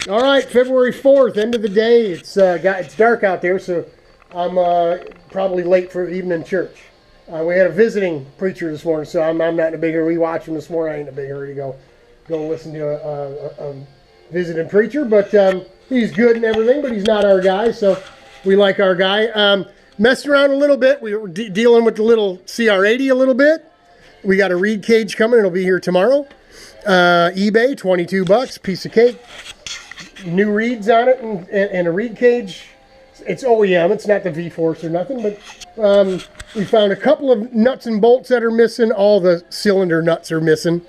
All right, February 4th, end of the day. It's dark out there, so I'm probably late for evening church. We had a visiting preacher this morning, so I'm not in a big hurry. We watched him this morning. I ain't in a big hurry to go listen to a visiting preacher, but he's good and everything, but he's not our guy, so we like our guy. Messed around a little bit. We were dealing with the little CR80 a little bit. We got a reed cage coming. It'll be here tomorrow. eBay, $22, piece of cake. New reeds on it and a reed cage. It's OEM. It's not the V-Force or nothing, but we found a couple of nuts and bolts that are missing. All the cylinder nuts are missing,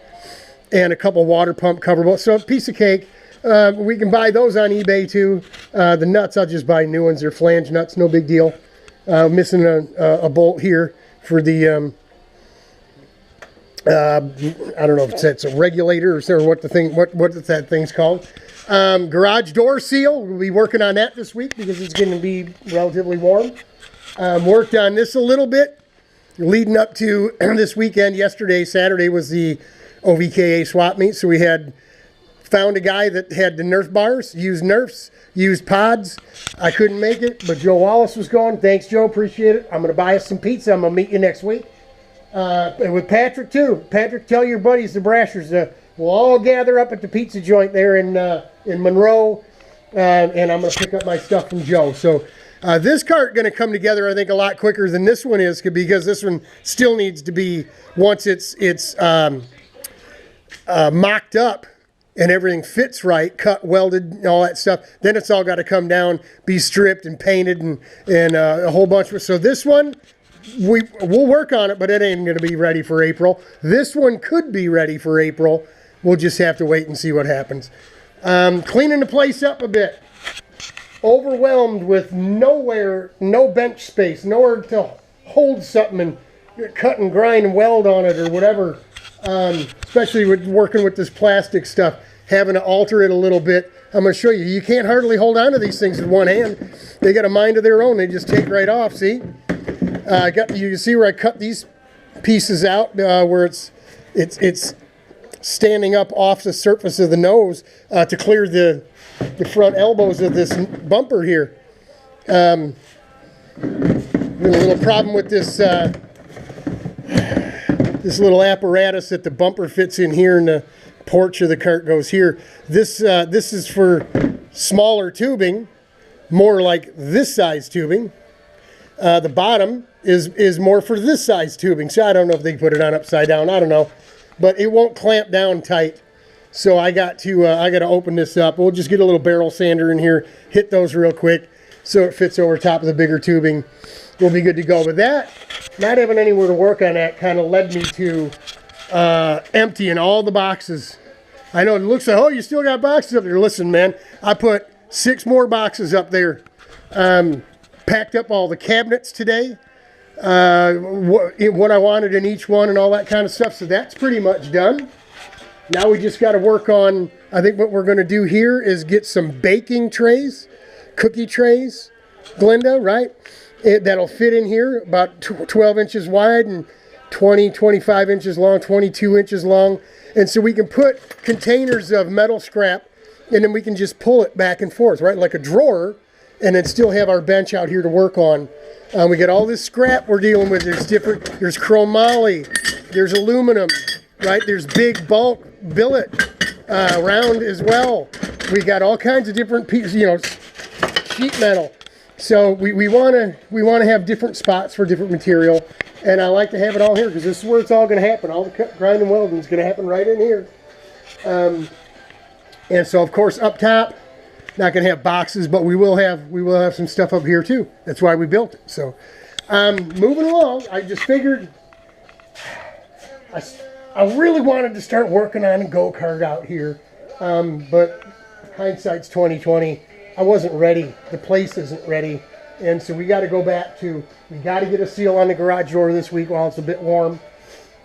and a couple water pump cover bolts. So a piece of cake. We can buy those on eBay too. The nuts, I'll just buy new ones. They're flange nuts, no big deal. Missing a bolt here for the I don't know if it's a regulator or what that thing's called. Garage door seal, we'll be working on that this week because it's going to be relatively warm. Worked on this a little bit leading up to this weekend. Saturday was the OVKA swap meet, so we found a guy that had the Nerf bars, used pods. I couldn't make it, but Joe Wallace was going. Thanks, Joe. Appreciate it. I'm going to buy us some pizza. I'm going to meet you next week. And with Patrick, too. Patrick, tell your buddies, the Brashers, we'll all gather up at the pizza joint there in Monroe, and I'm going to pick up my stuff from Joe. So this cart going to come together, I think, a lot quicker than this one is, because this one still needs to be, once it's mocked up, and everything fits right, cut, welded, and all that stuff, then it's all got to come down, be stripped and painted and a whole bunch of. So this one, we'll work on it, but it ain't going to be ready for April. This one could be ready for April. We'll just have to wait and see what happens. Cleaning the place up a bit. Overwhelmed with no bench space, nowhere to hold something and cut and grind and weld on it or whatever. Especially with working with this plastic stuff, having to alter it a little bit. I'm going to show you. You can't hardly hold on to these things with one hand. They got a mind of their own. They just take right off, see? You can see where I cut these pieces out, where it's standing up off the surface of the nose to clear the front elbows of this bumper here. A little problem with this little apparatus that the bumper fits in here, and the porch of the cart goes here. This is for smaller tubing, more like this size tubing. The bottom is more for this size tubing. So I don't know if they put it on upside down. I don't know, but it won't clamp down tight. So I got to open this up. We'll just get a little barrel sander in here, hit those real quick, so it fits over top of the bigger tubing. We'll be good to go. But that, not having anywhere to work on that, kind of led me to emptying all the boxes. I know it looks like, oh, you still got boxes up there. Listen, man, I put 6 more boxes up there. Packed up all the cabinets today, what I wanted in each one and all that kind of stuff. So that's pretty much done. Now we just got to work on, I think what we're going to do here is get some baking trays, cookie trays, Glenda, right? That'll fit in here, about 12 inches wide and 25 inches long, 22 inches long. And so we can put containers of metal scrap, and then we can just pull it back and forth, right? Like a drawer, and then still have our bench out here to work on. We got all this scrap we're dealing with. There's chromoly, there's aluminum, right? There's big bulk billet round as well. We got all kinds of different pieces, sheet metal. So we want to have different spots for different material, and I like to have it all here because this is where it's all going to happen. All the cut, grind, and welding is going to happen right in here. And so of course up top, not going to have boxes, but we will have some stuff up here too. That's why we built it. So moving along, I just figured I really wanted to start working on a go-kart out here, but hindsight's 2020. I wasn't ready. The place isn't ready. And so we got to go back to, we got to get a seal on the garage door this week while it's a bit warm.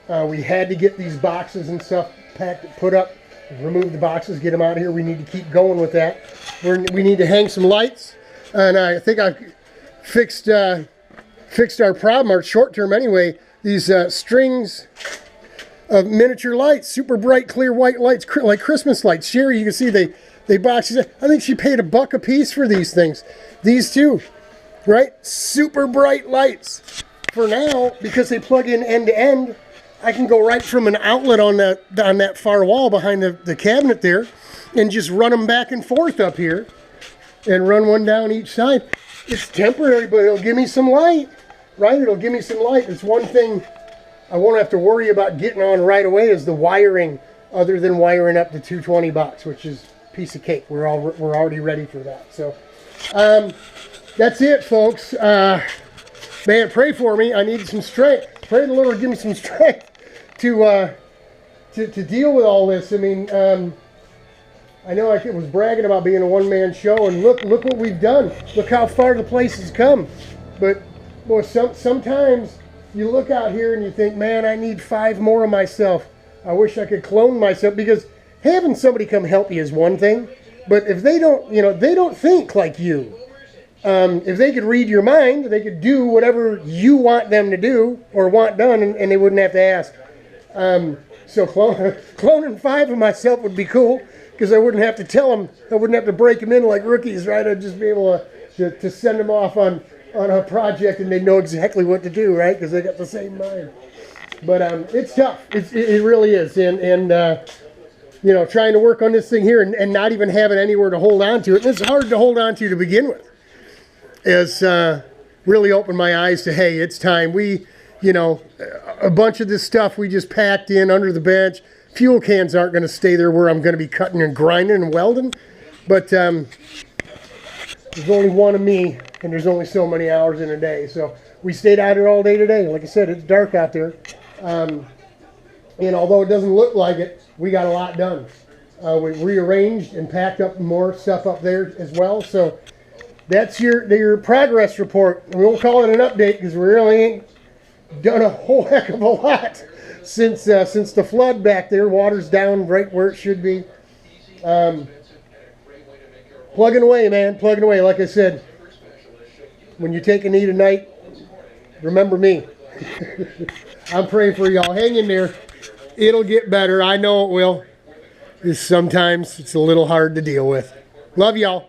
We had to get these boxes and stuff packed, put up, remove the boxes, get them out of here. We need to keep going with that. We need to hang some lights. And I think I fixed our problem, our short term anyway. These strings of miniature lights, super bright, clear white lights, like Christmas lights. Sherry, you can see They boxes. I think she paid $1 a piece for these things. These two, right? Super bright lights. For now, because they plug in end to end, I can go right from an outlet on that far wall behind the cabinet there, and just run them back and forth up here, and run one down each side. It's temporary, but it'll give me some light, right? It'll give me some light. It's one thing I won't have to worry about getting on right away is the wiring, other than wiring up the 220 box, which is a piece of cake. We're already ready for that. So that's it, folks. Man, pray for me. I need some strength. Pray the Lord will give me some strength to deal with all this. I mean, I know I was bragging about being a one-man show, and look what we've done. Look how far the place has come. But boy, sometimes you look out here and you think, man, I need 5 more of myself. I wish I could clone myself, because having somebody come help you is one thing, but if they don't, they don't think like you. If they could read your mind, they could do whatever you want them to do or want done, and they wouldn't have to ask. So cloning 5 of myself would be cool, because I wouldn't have to tell them. I wouldn't have to break them in like rookies, right? I'd just be able to send them off on a project, and they know exactly what to do, right? Because they got the same mind. But it's tough. It really is. And trying to work on this thing here and not even having anywhere to hold on to it. And it's hard to hold on to begin with. Has really opened my eyes to, hey, it's time. We, a bunch of this stuff we just packed in under the bench. Fuel cans aren't going to stay there where I'm going to be cutting and grinding and welding. But there's only one of me, and there's only so many hours in a day. So we stayed out here all day today. Like I said, it's dark out there. And although it doesn't look like it, we got a lot done. We rearranged and packed up more stuff up there as well. So that's your progress report. We won't call it an update, because we really ain't done a whole heck of a lot since the flood back there. Water's down right where it should be. Plugging away, man. Plugging away. Like I said, when you take a knee tonight, remember me. I'm praying for y'all. Hang in there. It'll get better. I know it will. Sometimes it's a little hard to deal with. Love y'all.